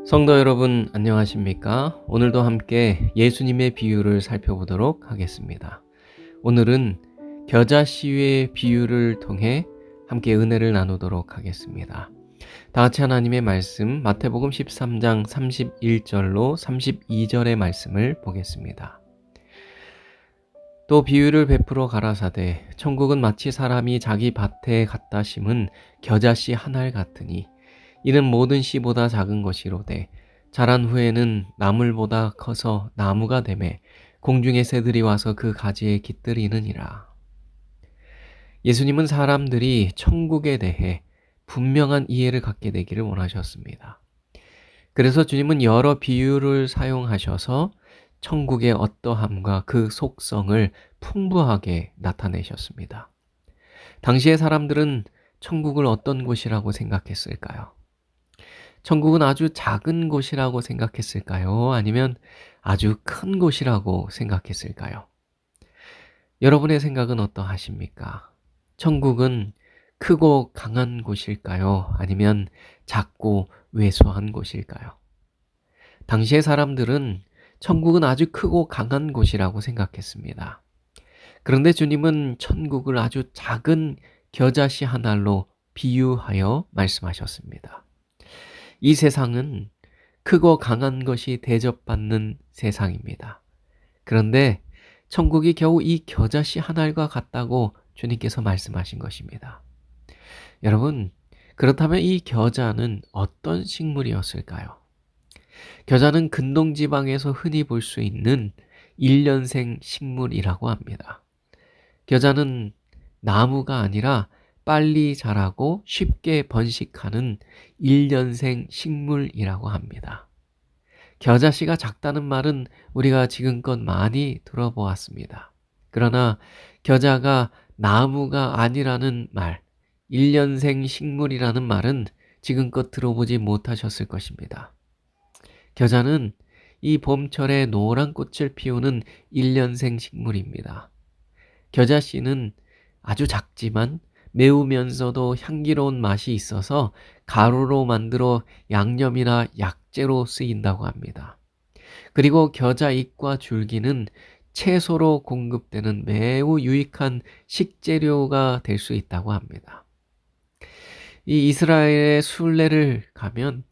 성도 여러분, 안녕하십니까? 오늘도 함께 예수님의 비유를 살펴보도록 하겠습니다. 오늘은 겨자씨의 비유를 통해 함께 은혜를 나누도록 하겠습니다. 다 같이 하나님의 말씀 마태복음 13장 31절로 32절의 말씀을 보겠습니다. 또 비유를 베풀어 가라사대 천국은 마치 사람이 자기 밭에 갖다 심은 겨자씨 한 알 같으니 이는 모든 씨보다 작은 것이로되 자란 후에는 나물보다 커서 나무가 되매 공중의 새들이 와서 그 가지에 깃들이느니라. 예수님은 사람들이 천국에 대해 분명한 이해를 갖게 되기를 원하셨습니다. 그래서 주님은 여러 비유를 사용하셔서 천국의 어떠함과 그 속성을 풍부하게 나타내셨습니다. 당시의 사람들은 천국을 어떤 곳이라고 생각했을까요? 천국은 아주 작은 곳이라고 생각했을까요? 아니면 아주 큰 곳이라고 생각했을까요? 여러분의 생각은 어떠하십니까? 천국은 크고 강한 곳일까요? 아니면 작고 왜소한 곳일까요? 당시의 사람들은 천국은 아주 크고 강한 곳이라고 생각했습니다. 그런데 주님은 천국을 아주 작은 겨자씨 한 알로 비유하여 말씀하셨습니다. 이 세상은 크고 강한 것이 대접받는 세상입니다. 그런데 천국이 겨우 이 겨자씨 한 알과 같다고 주님께서 말씀하신 것입니다. 여러분, 그렇다면 이 겨자는 어떤 식물이었을까요? 겨자는 근동지방에서 흔히 볼 수 있는 일년생 식물이라고 합니다. 겨자는 나무가 아니라 빨리 자라고 쉽게 번식하는 일년생 식물이라고 합니다. 겨자씨가 작다는 말은 우리가 지금껏 많이 들어보았습니다. 그러나 겨자가 나무가 아니라는 말, 일년생 식물이라는 말은 지금껏 들어보지 못하셨을 것입니다. 겨자는 이 봄철에 노란 꽃을 피우는 일년생 식물입니다. 겨자씨는 아주 작지만 매우면서도 향기로운 맛이 있어서 가루로 만들어 양념이나 약재로 쓰인다고 합니다. 그리고 겨자 잎과 줄기는 채소로 공급되는 매우 유익한 식재료가 될 수 있다고 합니다. 이 이스라엘의 순례를 가면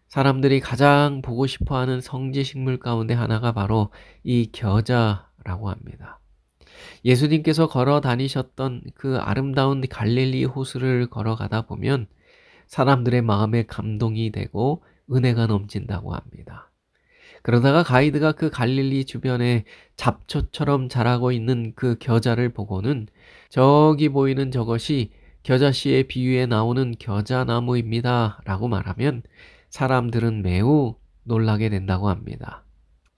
사람들이 가장 보고 싶어하는 성지식물 가운데 하나가 바로 이 겨자라고 합니다. 예수님께서 걸어 다니셨던 그 아름다운 갈릴리 호수를 걸어가다 보면 사람들의 마음에 감동이 되고 은혜가 넘친다고 합니다. 그러다가 가이드가 그 갈릴리 주변에 잡초처럼 자라고 있는 그 겨자를 보고는 저기 보이는 저것이 겨자씨의 비유에 나오는 겨자나무입니다 라고 말하면 사람들은 매우 놀라게 된다고 합니다.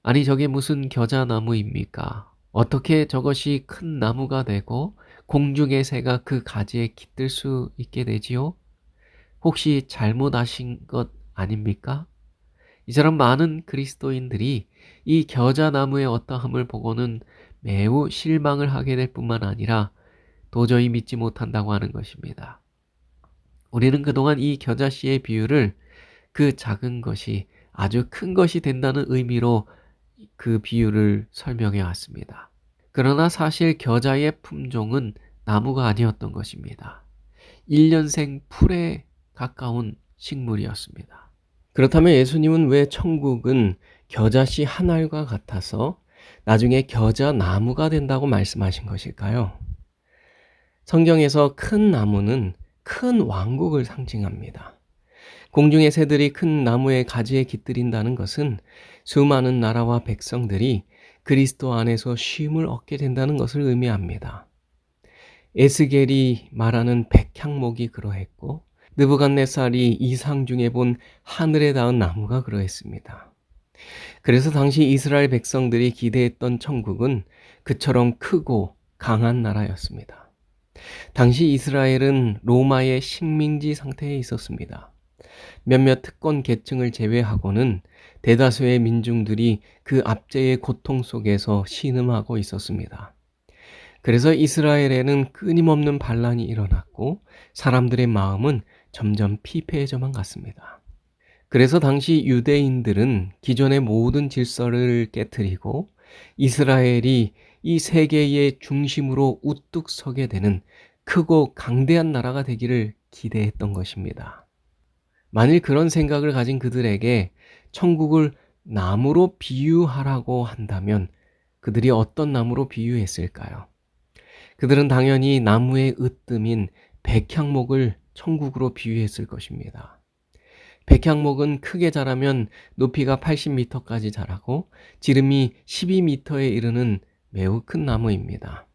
아니, 저게 무슨 겨자나무입니까? 어떻게 저것이 큰 나무가 되고 공중의 새가 그 가지에 깃들 수 있게 되지요? 혹시 잘못 아신 것 아닙니까? 이처럼 많은 그리스도인들이 이 겨자나무의 어떠함을 보고는 매우 실망을 하게 될 뿐만 아니라 도저히 믿지 못한다고 하는 것입니다. 우리는 그동안 이 겨자씨의 비유를 그 작은 것이 아주 큰 것이 된다는 의미로 그 비유를 설명해 왔습니다. 그러나 사실 겨자의 품종은 나무가 아니었던 것입니다. 일년생 풀에 가까운 식물이었습니다. 그렇다면 예수님은 왜 천국은 겨자씨 한 알과 같아서 나중에 겨자나무가 된다고 말씀하신 것일까요? 성경에서 큰 나무는 큰 왕국을 상징합니다. 공중의 새들이 큰 나무의 가지에 깃들인다는 것은 수많은 나라와 백성들이 그리스도 안에서 쉼을 얻게 된다는 것을 의미합니다. 에스겔이 말하는 백향목이 그러했고 느부갓네살이 이상 중에 본 하늘에 닿은 나무가 그러했습니다. 그래서 당시 이스라엘 백성들이 기대했던 천국은 그처럼 크고 강한 나라였습니다. 당시 이스라엘은 로마의 식민지 상태에 있었습니다. 몇몇 특권 계층을 제외하고는 대다수의 민중들이 그 압제의 고통 속에서 신음하고 있었습니다. 그래서 이스라엘에는 끊임없는 반란이 일어났고 사람들의 마음은 점점 피폐해져만 갔습니다. 그래서 당시 유대인들은 기존의 모든 질서를 깨뜨리고 이스라엘이 이 세계의 중심으로 우뚝 서게 되는 크고 강대한 나라가 되기를 기대했던 것입니다. 만일 그런 생각을 가진 그들에게 천국을 나무로 비유하라고 한다면 그들이 어떤 나무로 비유했을까요? 그들은 당연히 나무의 으뜸인 백향목을 천국으로 비유했을 것입니다. 백향목은 크게 자라면 높이가 80m까지 자라고 지름이 12m에 이르는 매우 큰 나무입니다.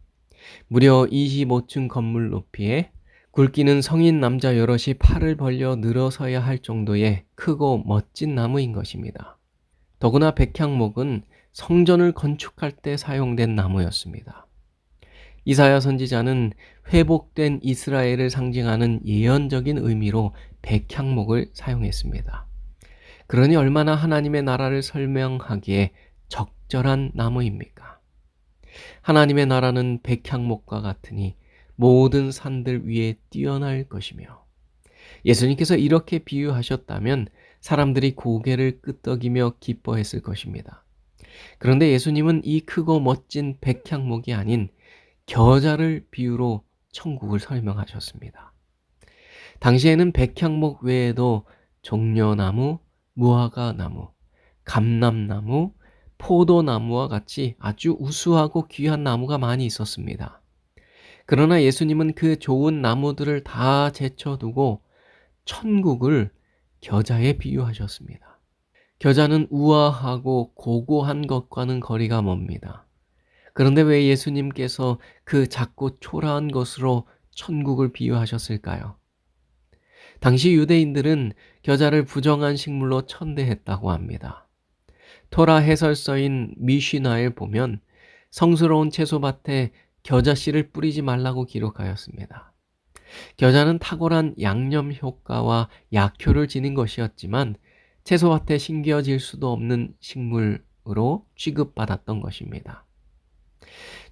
무려 25층 건물 높이에 굵기는 성인 남자 여럿이 팔을 벌려 늘어서야 할 정도의 크고 멋진 나무인 것입니다. 더구나 백향목은 성전을 건축할 때 사용된 나무였습니다. 이사야 선지자는 회복된 이스라엘을 상징하는 예언적인 의미로 백향목을 사용했습니다. 그러니 얼마나 하나님의 나라를 설명하기에 적절한 나무입니까? 하나님의 나라는 백향목과 같으니 모든 산들 위에 뛰어날 것이며, 예수님께서 이렇게 비유하셨다면 사람들이 고개를 끄덕이며 기뻐했을 것입니다. 그런데 예수님은 이 크고 멋진 백향목이 아닌 겨자를 비유로 천국을 설명하셨습니다. 당시에는 백향목 외에도 종려나무, 무화과나무, 감람나무, 포도나무와 같이 아주 우수하고 귀한 나무가 많이 있었습니다. 그러나 예수님은 그 좋은 나무들을 다 제쳐두고 천국을 겨자에 비유하셨습니다. 겨자는 우아하고 고고한 것과는 거리가 멉니다. 그런데 왜 예수님께서 그 작고 초라한 것으로 천국을 비유하셨을까요? 당시 유대인들은 겨자를 부정한 식물로 천대했다고 합니다. 토라 해설서인 미시나에 보면 성스러운 채소밭에 겨자 씨를 뿌리지 말라고 기록하였습니다. 겨자는 탁월한 양념 효과와 약효를 지닌 것이었지만 채소밭에 심겨질 수도 없는 식물로 취급받았던 것입니다.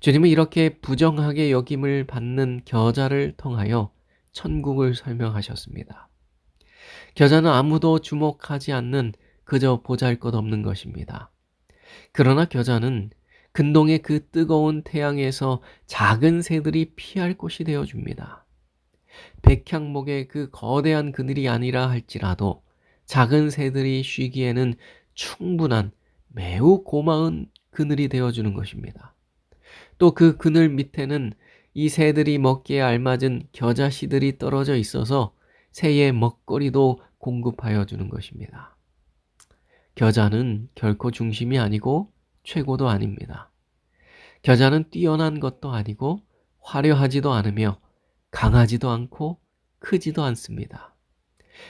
주님은 이렇게 부정하게 여김을 받는 겨자를 통하여 천국을 설명하셨습니다. 겨자는 아무도 주목하지 않는 그저 보잘것없는 것입니다. 그러나 겨자는 근동의 그 뜨거운 태양에서 작은 새들이 피할 곳이 되어줍니다. 백향목의 그 거대한 그늘이 아니라 할지라도 작은 새들이 쉬기에는 충분한 매우 고마운 그늘이 되어주는 것입니다. 또 그 그늘 밑에는 이 새들이 먹기에 알맞은 겨자 씨들이 떨어져 있어서 새의 먹거리도 공급하여 주는 것입니다. 겨자는 결코 중심이 아니고 최고도 아닙니다. 겨자는 뛰어난 것도 아니고 화려하지도 않으며 강하지도 않고 크지도 않습니다.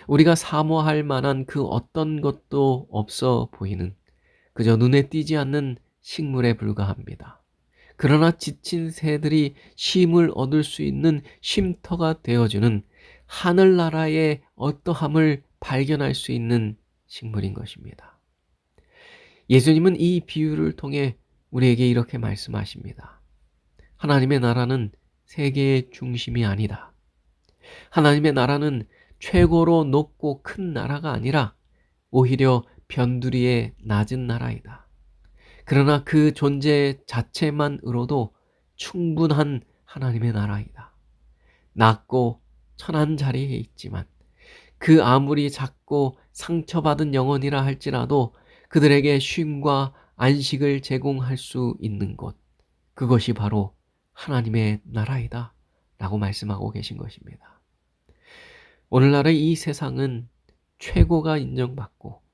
우리가 사모할 만한 그 어떤 것도 없어 보이는 그저 눈에 띄지 않는 식물에 불과합니다. 그러나 지친 새들이 쉼을 얻을 수 있는 쉼터가 되어주는 하늘나라의 어떠함을 발견할 수 있는 식물인 것입니다. 예수님은 이 비유를 통해 우리에게 이렇게 말씀하십니다. 하나님의 나라는 세계의 중심이 아니다. 하나님의 나라는 최고로 높고 큰 나라가 아니라 오히려 변두리의 낮은 나라이다. 그러나 그 존재 자체만으로도 충분한 하나님의 나라이다. 낮고 천한 자리에 있지만 그 아무리 작고 상처받은 영혼이라 할지라도 그들에게 쉼과 안식을 제공할 수 있는 곳, 그것이 바로 하나님의 나라이다 라고 말씀하고 계신 것입니다. 오늘날의 이 세상은 최고가 인정받고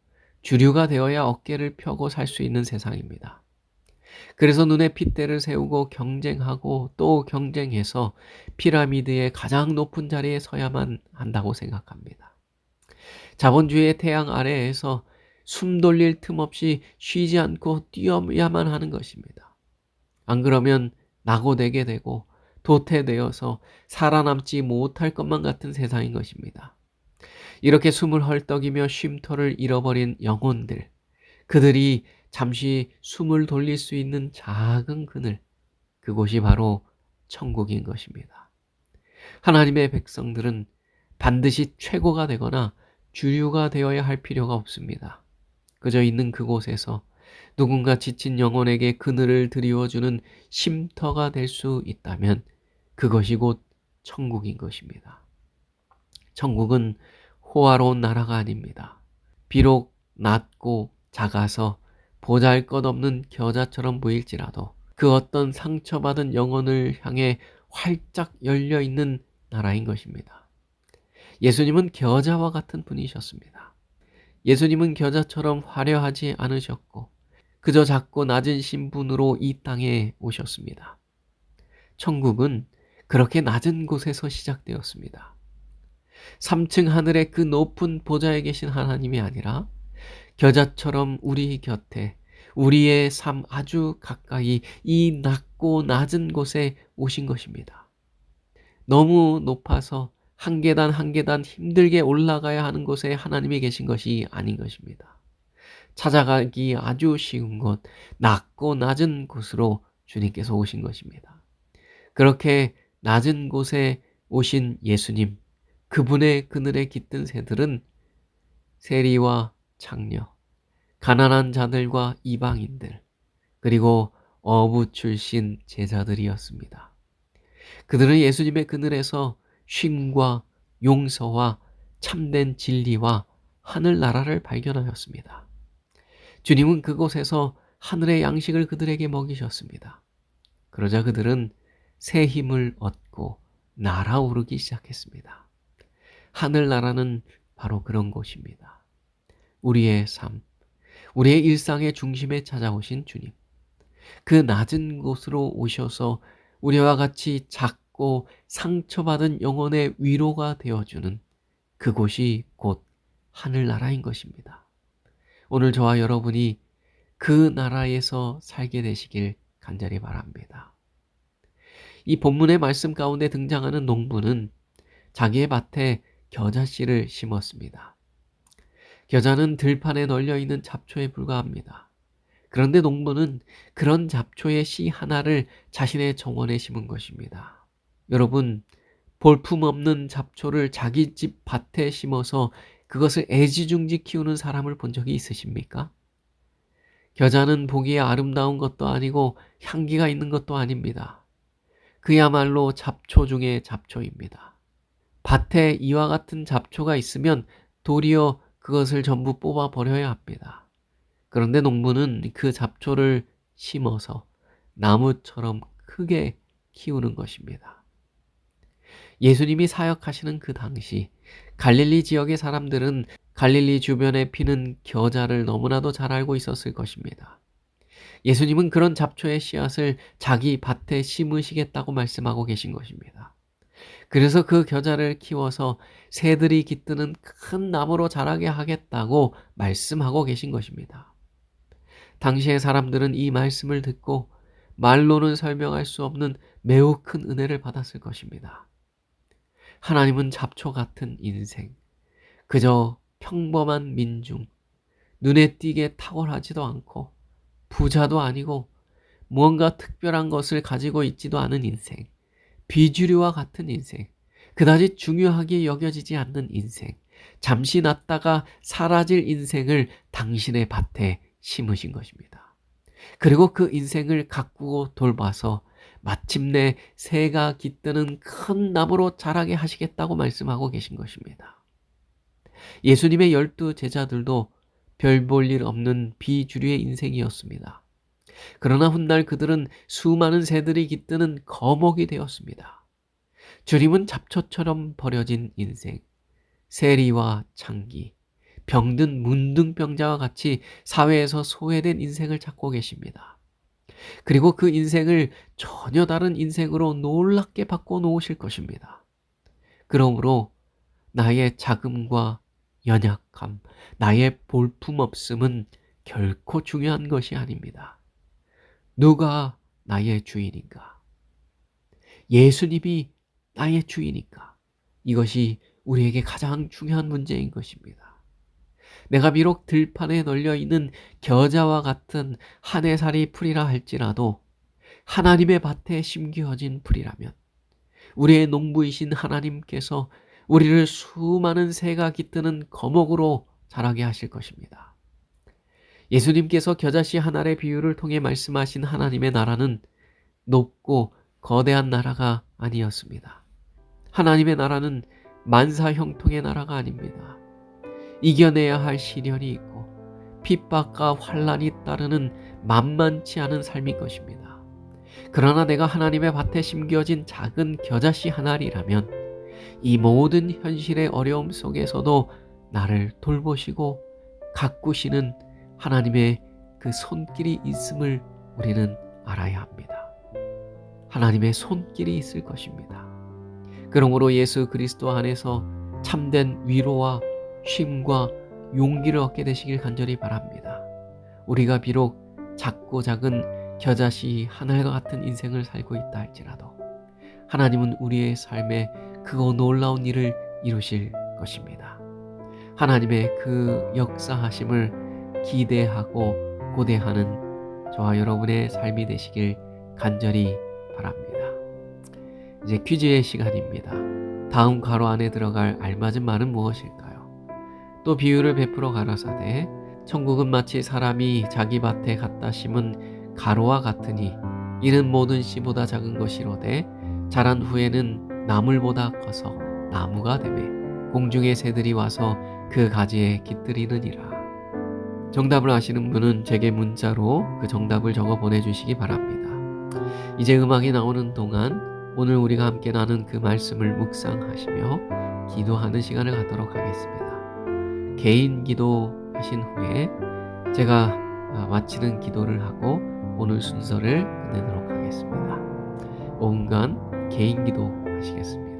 주류가 되어야 어깨를 펴고 살 수 있는 세상입니다. 그래서 눈에 핏대를 세우고 경쟁하고 또 경쟁해서 피라미드의 가장 높은 자리에 서야만 한다고 생각합니다. 자본주의의 태양 아래에서 숨 돌릴 틈 없이 쉬지 않고 뛰어야만 하는 것입니다. 안 그러면 낙오되게 되고 도태되어서 살아남지 못할 것만 같은 세상인 것입니다. 이렇게 숨을 헐떡이며 쉼터를 잃어버린 영혼들, 그들이 잠시 숨을 돌릴 수 있는 작은 그늘, 그곳이 바로 천국인 것입니다. 하나님의 백성들은 반드시 최고가 되거나 주류가 되어야 할 필요가 없습니다. 그저 있는 그곳에서 누군가 지친 영혼에게 그늘을 드리워주는 쉼터가 될 수 있다면 그것이 곧 천국인 것입니다. 천국은 호화로운 나라가 아닙니다. 비록 낮고 작아서 보잘것없는 겨자처럼 보일지라도 그 어떤 상처받은 영혼을 향해 활짝 열려있는 나라인 것입니다. 예수님은 겨자와 같은 분이셨습니다. 예수님은 겨자처럼 화려하지 않으셨고 그저 작고 낮은 신분으로 이 땅에 오셨습니다. 천국은 그렇게 낮은 곳에서 시작되었습니다. 3층 하늘의 그 높은 보좌에 계신 하나님이 아니라 겨자처럼 우리 곁에 우리의 삶 아주 가까이 이 낮고 낮은 곳에 오신 것입니다. 너무 높아서 한 계단 한 계단 힘들게 올라가야 하는 곳에 하나님이 계신 것이 아닌 것입니다. 찾아가기 아주 쉬운 곳, 낮고 낮은 곳으로 주님께서 오신 것입니다. 그렇게 낮은 곳에 오신 예수님, 그분의 그늘에 깃든 새들은 세리와 창녀, 가난한 자들과 이방인들, 그리고 어부 출신 제자들이었습니다. 그들은 예수님의 그늘에서 쉼과 용서와 참된 진리와 하늘나라를 발견하였습니다. 주님은 그곳에서 하늘의 양식을 그들에게 먹이셨습니다. 그러자 그들은 새 힘을 얻고 날아오르기 시작했습니다. 하늘나라는 바로 그런 곳입니다. 우리의 삶, 우리의 일상의 중심에 찾아오신 주님. 그 낮은 곳으로 오셔서 우리와 같이 작고 상처받은 영혼의 위로가 되어주는 그곳이 곧 하늘나라인 것입니다. 오늘 저와 여러분이 그 나라에서 살게 되시길 간절히 바랍니다. 이 본문의 말씀 가운데 등장하는 농부는 자기의 밭에 겨자씨를 심었습니다. 겨자는 들판에 널려있는 잡초에 불과합니다. 그런데 농부는 그런 잡초의 씨 하나를 자신의 정원에 심은 것입니다. 여러분, 볼품없는 잡초를 자기 집 밭에 심어서 그것을 애지중지 키우는 사람을 본 적이 있으십니까? 겨자는 보기에 아름다운 것도 아니고 향기가 있는 것도 아닙니다. 그야말로 잡초 중의 잡초입니다. 밭에 이와 같은 잡초가 있으면 도리어 그것을 전부 뽑아 버려야 합니다. 그런데 농부는 그 잡초를 심어서 나무처럼 크게 키우는 것입니다. 예수님이 사역하시는 그 당시 갈릴리 지역의 사람들은 갈릴리 주변에 피는 겨자를 너무나도 잘 알고 있었을 것입니다. 예수님은 그런 잡초의 씨앗을 자기 밭에 심으시겠다고 말씀하고 계신 것입니다. 그래서 그 겨자를 키워서 새들이 깃드는 큰 나무로 자라게 하겠다고 말씀하고 계신 것입니다. 당시의 사람들은 이 말씀을 듣고 말로는 설명할 수 없는 매우 큰 은혜를 받았을 것입니다. 하나님은 잡초 같은 인생, 그저 평범한 민중, 눈에 띄게 탁월하지도 않고 부자도 아니고 무언가 특별한 것을 가지고 있지도 않은 인생, 비주류와 같은 인생, 그다지 중요하게 여겨지지 않는 인생, 잠시 났다가 사라질 인생을 당신의 밭에 심으신 것입니다. 그리고 그 인생을 가꾸고 돌봐서 마침내 새가 깃드는 큰 나무로 자라게 하시겠다고 말씀하고 계신 것입니다. 예수님의 12 제자들도 별 볼 일 없는 비주류의 인생이었습니다. 그러나 훗날 그들은 수많은 새들이 깃드는 거목이 되었습니다. 주님은 잡초처럼 버려진 인생, 세리와 창기, 병든 문둥병자와 같이 사회에서 소외된 인생을 찾고 계십니다. 그리고 그 인생을 전혀 다른 인생으로 놀랍게 바꿔 놓으실 것입니다. 그러므로 나의 자금과 연약함, 나의 볼품없음은 결코 중요한 것이 아닙니다. 누가 나의 주인인가? 예수님이 나의 주인인가? 이것이 우리에게 가장 중요한 문제인 것입니다. 내가 비록 들판에 널려있는 겨자와 같은 한 해살이 풀이라 할지라도 하나님의 밭에 심겨진 풀이라면 우리의 농부이신 하나님께서 우리를 수많은 새가 깃드는 거목으로 자라게 하실 것입니다. 예수님께서 겨자씨 한 알의 비유를 통해 말씀하신 하나님의 나라는 높고 거대한 나라가 아니었습니다. 하나님의 나라는 만사 형통의 나라가 아닙니다. 이겨내야 할 시련이 있고 핍박과 환란이 따르는 만만치 않은 삶일 것입니다. 그러나 내가 하나님의 밭에 심겨진 작은 겨자씨 한 알이라면 이 모든 현실의 어려움 속에서도 나를 돌보시고 가꾸시는 하나님의 그 손길이 있음을 우리는 알아야 합니다. 하나님의 손길이 있을 것입니다. 그러므로 예수 그리스도 안에서 참된 위로와 쉼과 용기를 얻게 되시길 간절히 바랍니다. 우리가 비록 작고 작은 겨자씨 하늘과 같은 인생을 살고 있다 할지라도 하나님은 우리의 삶에 크고 놀라운 일을 이루실 것입니다. 하나님의 그 역사하심을 기대하고 고대하는 저와 여러분의 삶이 되시길 간절히 바랍니다. 이제 퀴즈의 시간입니다. 다음 가로 안에 들어갈 알맞은 말은 무엇일까요? 또 비유를 베풀어 가라사대 천국은 마치 사람이 자기 밭에 갖다 심은 가로와 같으니 이는 모든 씨보다 작은 것이로되 자란 후에는 나물보다 커서 나무가 되매 공중의 새들이 와서 그 가지에 깃들이느니라. 정답을 아시는 분은 제게 문자로 그 정답을 적어 보내주시기 바랍니다. 이제 음악이 나오는 동안 오늘 우리가 함께 나눈 그 말씀을 묵상하시며 기도하는 시간을 갖도록 하겠습니다. 개인 기도 하신 후에 제가 마치는 기도를 하고 오늘 순서를 끝내도록 하겠습니다. 5분간 개인 기도 하시겠습니다.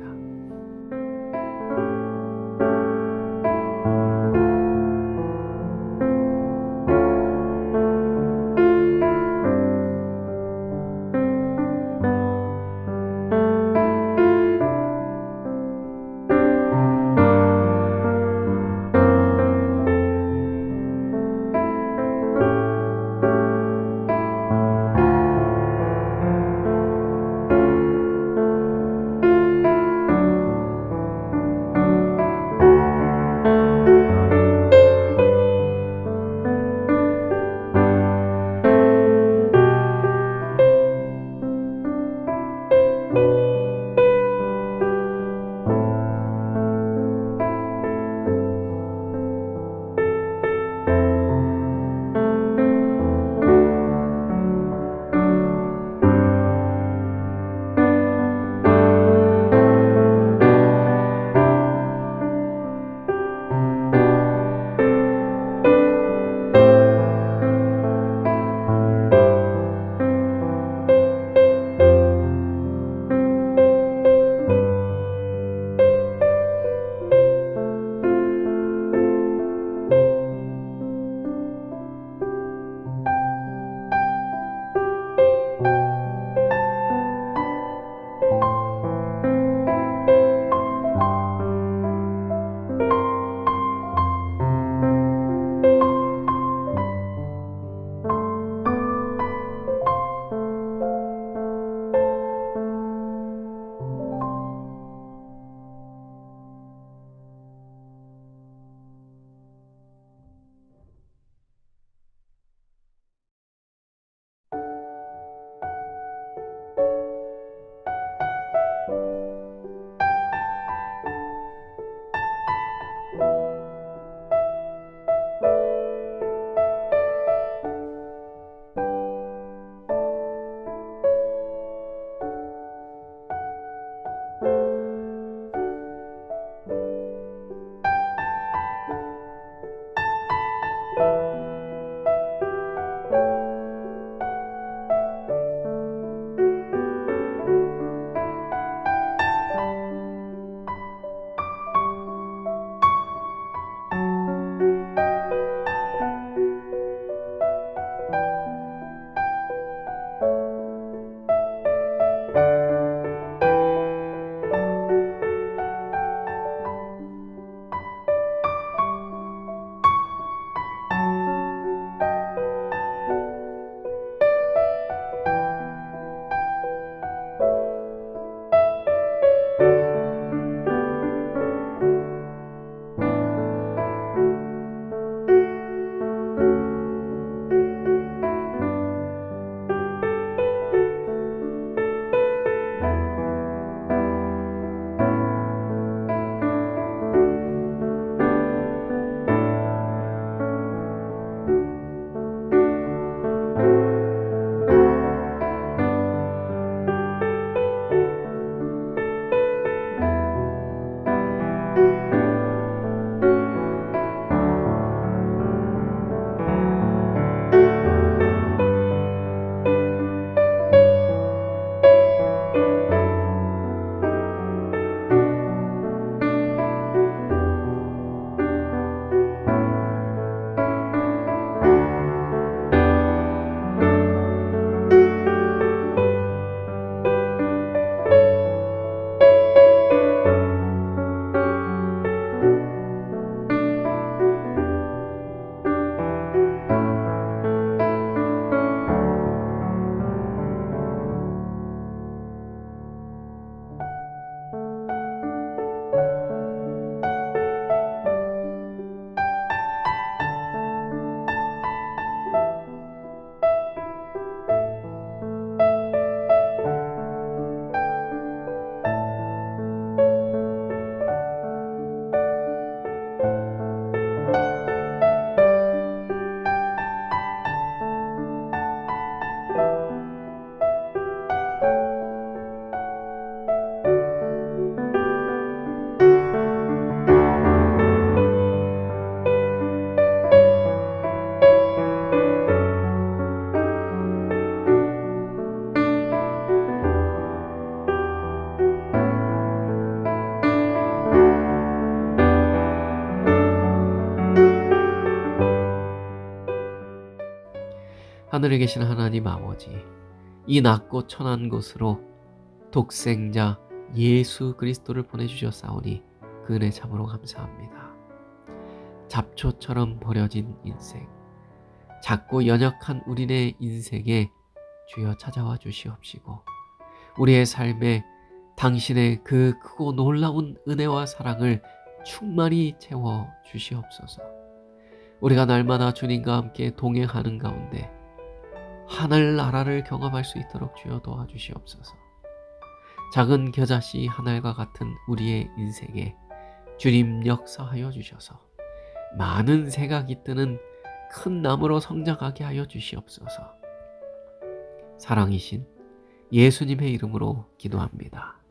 하늘에 계신 하나님 아버지, 이 낮고 천한 곳으로 독생자 예수 그리스도를 보내주셨사오니 그 은혜 참으로 감사합니다. 잡초처럼 버려진 인생, 작고 연약한 우리네 인생에 주여 찾아와 주시옵시고, 우리의 삶에 당신의 그 크고 놀라운 은혜와 사랑을 충만히 채워 주시옵소서. 우리가 날마다 주님과 함께 동행하는 가운데 하늘나라를 경험할 수 있도록 주여 도와주시옵소서. 작은 겨자씨 하늘과 같은 우리의 인생에 주님 역사하여 주셔서 많은 새가 깃드는 큰 나무로 성장하게 하여 주시옵소서. 사랑이신 예수님의 이름으로 기도합니다.